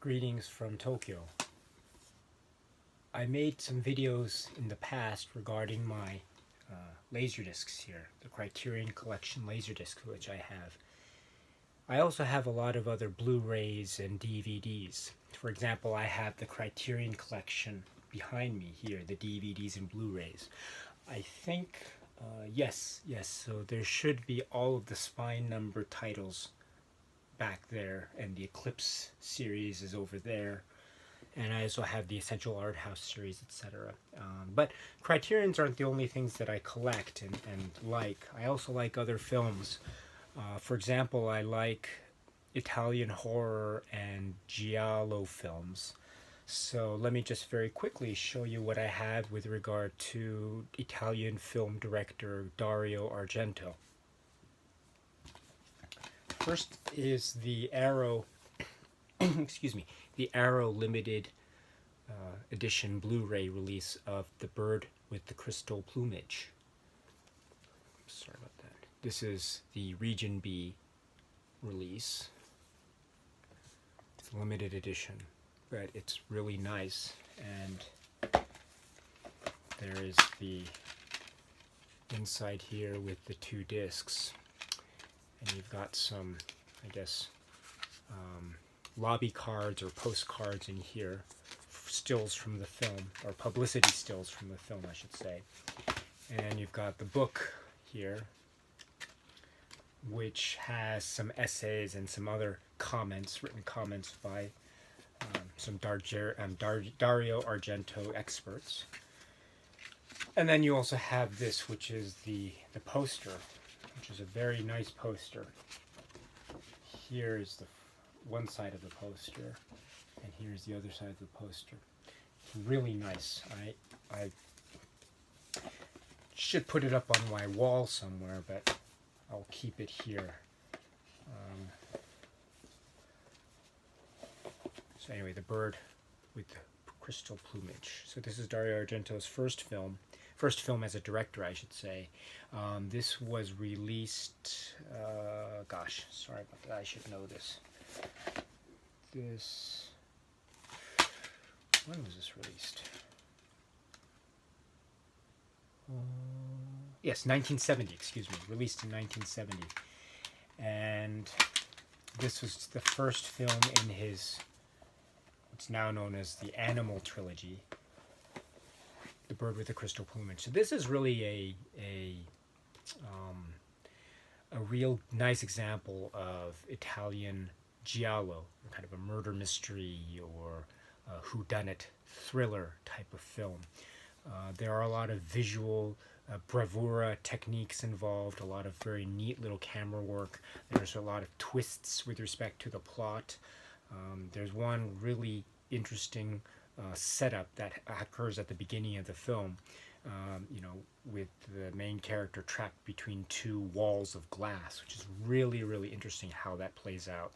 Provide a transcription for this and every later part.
Greetings from Tokyo. I made some videos in the past regarding my laserdiscs here, the Criterion Collection laserdisc which I have. I also have a lot of other Blu-rays and DVDs. For example, I have the Criterion Collection behind me here, the DVDs and Blu-rays. I think, yes, so there should be all of the spine number titles back there, and the Eclipse series is over there, and I also have the Essential Art House series, etc. But Criterions aren't the only things that I collect and like. I also like other films. For example, I like Italian horror and giallo films. So let me just very quickly show you what I have with regard to Italian film director Dario Argento. First is the Arrow, excuse me, the Arrow limited edition Blu-ray release of The Bird with the Crystal Plumage. Sorry about that. This is the Region B release. It's a limited edition, but it's really nice. And there is the inside here with the two discs. And you've got some, I guess, lobby cards or postcards in here, stills from the film, or publicity stills from the film, I should say. And you've got the book here, which has some essays and some other comments, written comments by some Dario Argento experts. And then you also have this, which is the poster, which is a very nice poster. Here is the one side of the poster, and here's the other side of the poster. It's really nice. I should put it up on my wall somewhere, but I'll keep it here. So anyway, The Bird with the Crystal Plumage. So this is Dario Argento's first film as a director, I should say. This was released, gosh, sorry about that, I should know this. When was this released? Yes, 1970, excuse me, released in 1970. And this was the first film in his, what's now known as the Animal Trilogy, The Bird with the Crystal Plumage. So this is really a real nice example of Italian giallo, kind of a murder mystery or whodunit thriller type of film. There are a lot of visual bravura techniques involved, a lot of very neat little camera work. There's a lot of twists with respect to the plot. There's one really interesting setup that occurs at the beginning of the film, with the main character trapped between two walls of glass, which is really, really interesting how that plays out.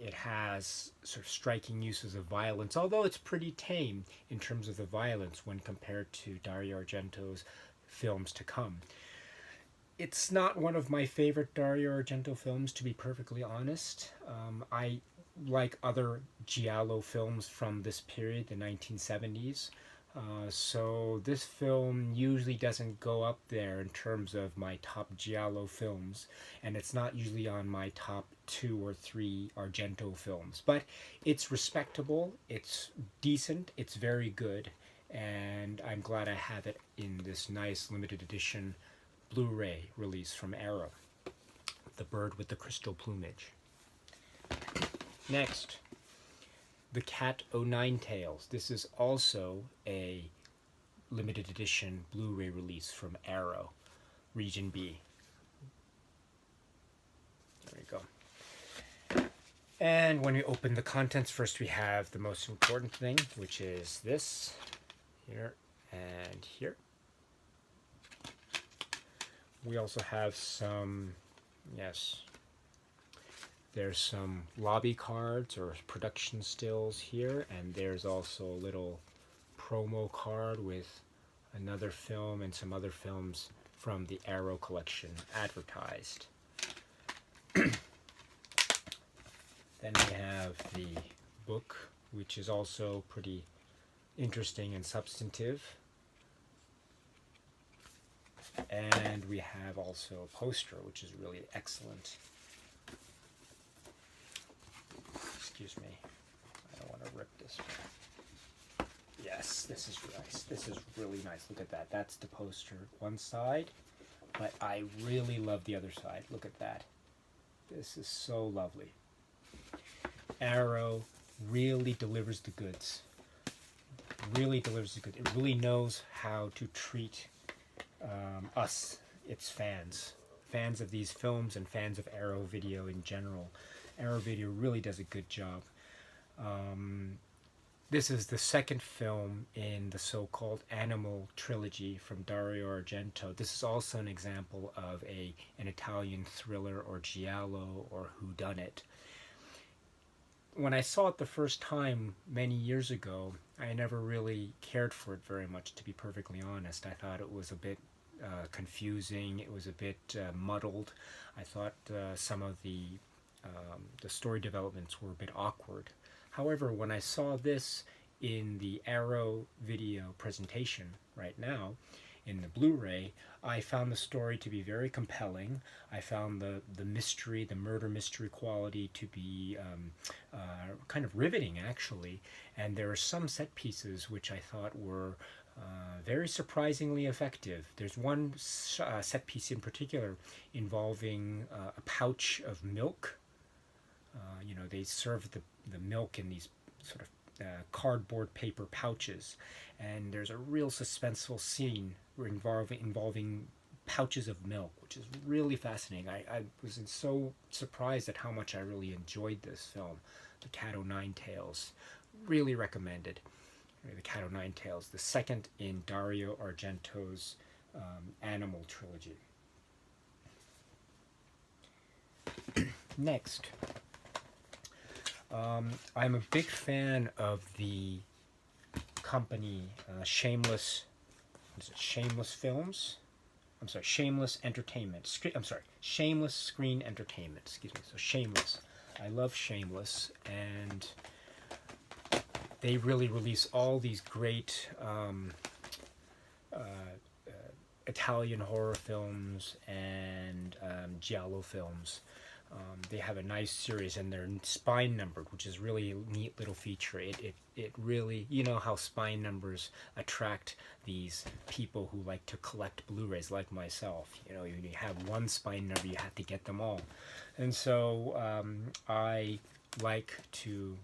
It has sort of striking uses of violence, although it's pretty tame in terms of the violence when compared to Dario Argento's films to come. It's not one of my favorite Dario Argento films, to be perfectly honest. I like other giallo films from this period, the 1970s. So this film usually doesn't go up there in terms of my top giallo films, and it's not usually on my top 2 or 3 Argento films. But it's respectable, it's decent, it's very good, and I'm glad I have it in this nice limited edition Blu-ray release from Arrow, The Bird with the Crystal Plumage. Next, The Cat O' Tails. This is also a limited edition Blu-ray release from Arrow, Region B. There we go. And when we open the contents, first we have the most important thing, which is this, here and here. We also have some, there's some lobby cards or production stills here, and there's also a little promo card with another film and some other films from the Arrow collection advertised. Then we have the book, which is also pretty interesting and substantive. And we have also a poster, which is really excellent. Excuse me, I don't want to rip this one. Yes, this is nice. This is really nice. Look at that. That's the poster one side, but I really love the other side. Look at that. This is so lovely. Arrow really delivers the goods. Really delivers the goods. It really knows how to treat us, its fans of these films and fans of Arrow Video in general. Arrow Video really does a good job. This is the second film in the so-called Animal Trilogy from Dario Argento. This is also an example of an Italian thriller or giallo or whodunit. When I saw it the first time many years ago, I never really cared for it very much, to be perfectly honest. I thought it was a bit confusing. It was a bit muddled. I thought some of the story developments were a bit awkward. However, when I saw this in the Arrow Video presentation right now, in the Blu-ray, I found the story to be very compelling. I found the mystery, the murder mystery quality to be kind of riveting, actually. And there are some set pieces which I thought were very surprisingly effective. There's one set piece in particular involving a pouch of milk. They serve the milk in these sort of cardboard paper pouches, and there's a real suspenseful scene involving pouches of milk, which is really fascinating. I was so surprised at how much I really enjoyed this film, The Cat O' Nine Tails. Really recommended. The Cat O' Nine Tails, the second in Dario Argento's Animal Trilogy. Next, I'm a big fan of the company Shameless Films. I'm sorry, Shameless Entertainment. Shameless Screen Entertainment. Excuse me. So Shameless. I love Shameless, and they really release all these great Italian horror films and giallo films. They have a nice series, and they're spine numbered, which is really a neat little feature. It really, you know how spine numbers attract these people who like to collect Blu-rays like myself. You have one spine number, you have to get them all. And so I like to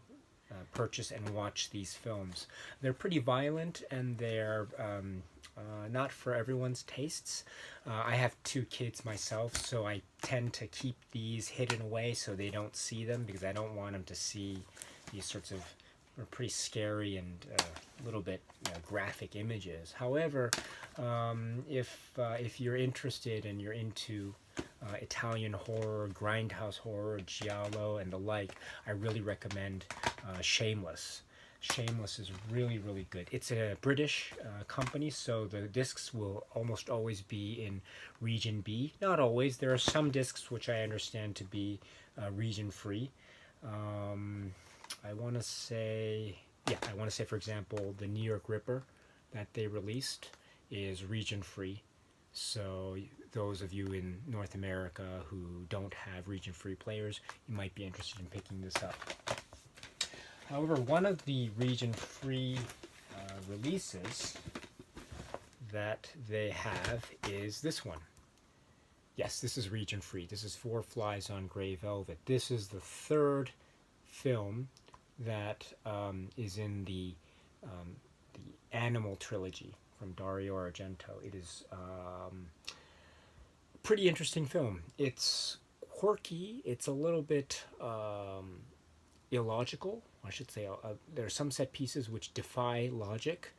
purchase and watch these films. They're pretty violent, and they're not for everyone's tastes. I have 2 kids myself, so I tend to keep these hidden away so they don't see them, because I don't want them to see these sorts of pretty scary and a little bit graphic images. However, if you're interested and you're into Italian horror, grindhouse horror, giallo, and the like, I really recommend Shameless. Shameless is really, really good. It's a British company, so the discs will almost always be in region B. Not always. There are some discs which I understand to be region free. I want to say, for example, the New York Ripper that they released is region free. So those of you in North America who don't have region free players, you might be interested in picking this up. However, one of the region-free releases that they have is this one. Yes, this is region-free. This is Four Flies on Grey Velvet. This is the 3rd film that is in the Animal Trilogy from Dario Argento. It is a pretty interesting film. It's quirky. It's a little bit illogical, I should say. There are some set pieces which defy logic.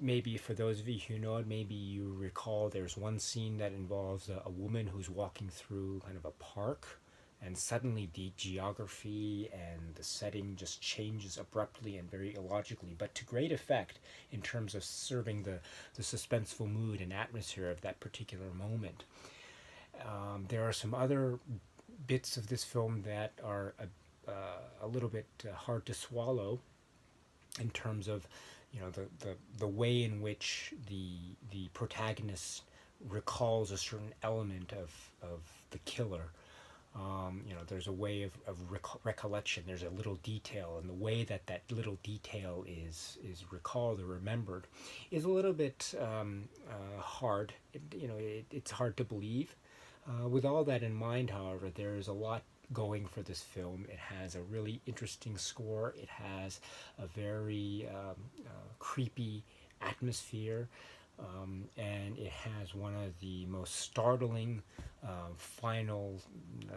Maybe for those of you who know it, maybe you recall there's one scene that involves a woman who's walking through kind of a park, and suddenly the geography and the setting just changes abruptly and very illogically, but to great effect in terms of serving the suspenseful mood and atmosphere of that particular moment. There are some other bits of this film that are a little bit hard to swallow, in terms of, you know, the way in which the protagonist recalls a certain element of the killer. You know, there's a way of recollection. There's a little detail, and the way that that little detail is recalled or remembered is a little bit hard. It's hard to believe. With all that in mind, however, there is a lot going for this film. It has a really interesting score. It has a very creepy atmosphere. And it has one of the most startling final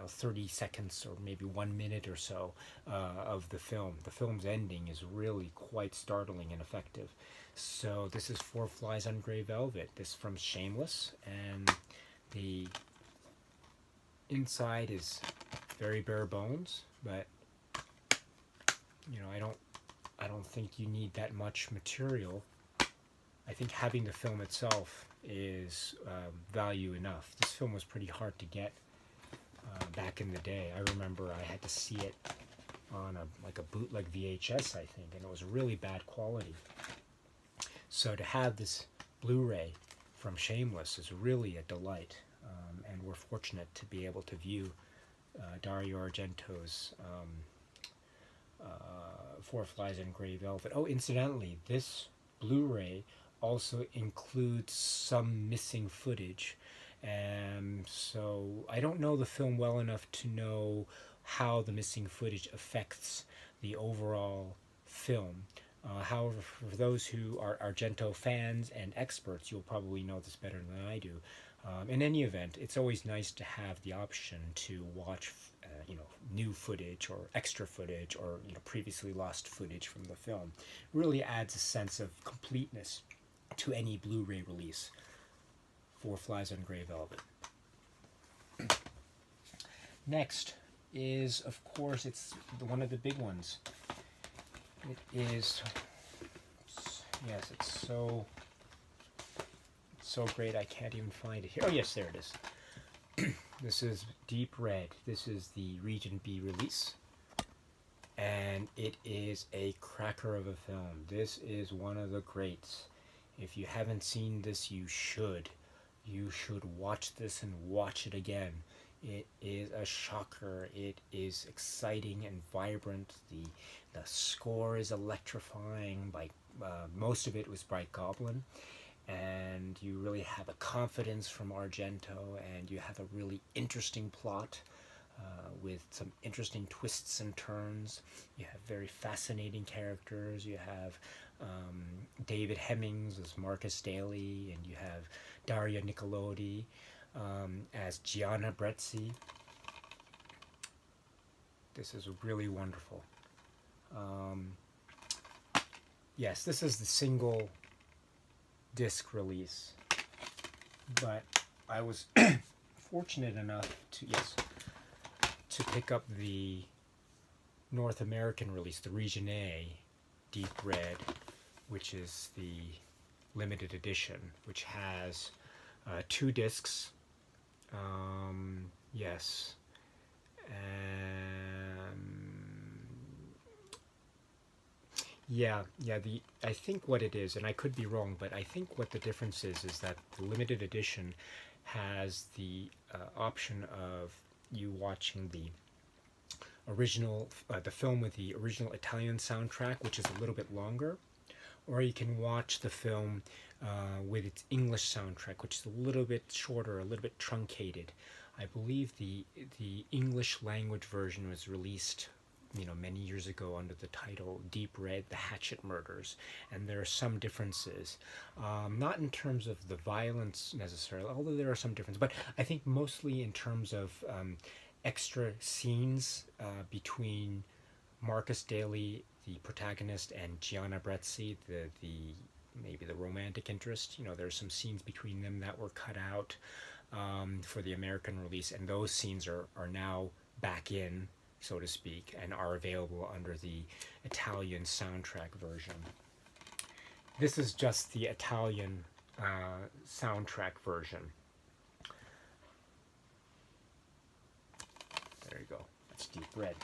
30 seconds or maybe 1 minute or so of the film. The film's ending is really quite startling and effective. So this is Four Flies on Grey Velvet. This from Shameless, and the inside is very bare bones, but you know, I don't think you need that much material. I think having the film itself is value enough. This film was pretty hard to get back in the day. I remember I had to see it on a bootleg VHS, I think, and it was really bad quality. So to have this Blu-ray from Shameless is really a delight, and we're fortunate to be able to view Dario Argento's Four Flies on Grey Velvet. Oh, incidentally, this Blu-ray also includes some missing footage, and so I don't know the film well enough to know how the missing footage affects the overall film. However, for those who are Argento fans and experts, you'll probably know this better than I do. In any event, it's always nice to have the option to watch new footage or extra footage, or previously lost footage from the film. It really adds a sense of completeness to any Blu-ray release. Four Flies on Grey Velvet. Next is, of course, it's one of the big ones. It is, yes, it's so great I can't even find it here. Oh yes, there it is. This is Deep Red. This is the Region B release, and it is a cracker of a film. This is one of the greats. If you haven't seen this, you should. You should watch this and watch it again. It is a shocker. It is exciting and vibrant. The score is electrifying. By most of it was by Goblin, and you really have a confidence from Argento, and you have a really interesting plot with some interesting twists and turns. You have very fascinating characters. You have David Hemmings as Marcus Daly, and you have Daria Nicolodi as Gianna Brezzi. This is really wonderful. Yes, this is the single disc release, but I was fortunate enough to pick up the North American release, the Region A Deep Red, which is the limited edition, which has 2 discs. Yes. I think what it is, and I could be wrong, but I think what the difference is that the limited edition has the option of you watching the original, the film with the original Italian soundtrack, which is a little bit longer, or you can watch the film with its English soundtrack, which is a little bit shorter, a little bit truncated. I believe the English language version was released many years ago under the title Deep Red, The Hatchet Murders, and there are some differences, not in terms of the violence necessarily, although there are some differences, but I think mostly in terms of extra scenes between Marcus Daly, the protagonist, and Gianna Brezzi, maybe the romantic interest. There's some scenes between them that were cut out for the American release, and those scenes are now back in, so to speak, and are available under the Italian soundtrack version. This is just the Italian soundtrack version. go. That's deep red.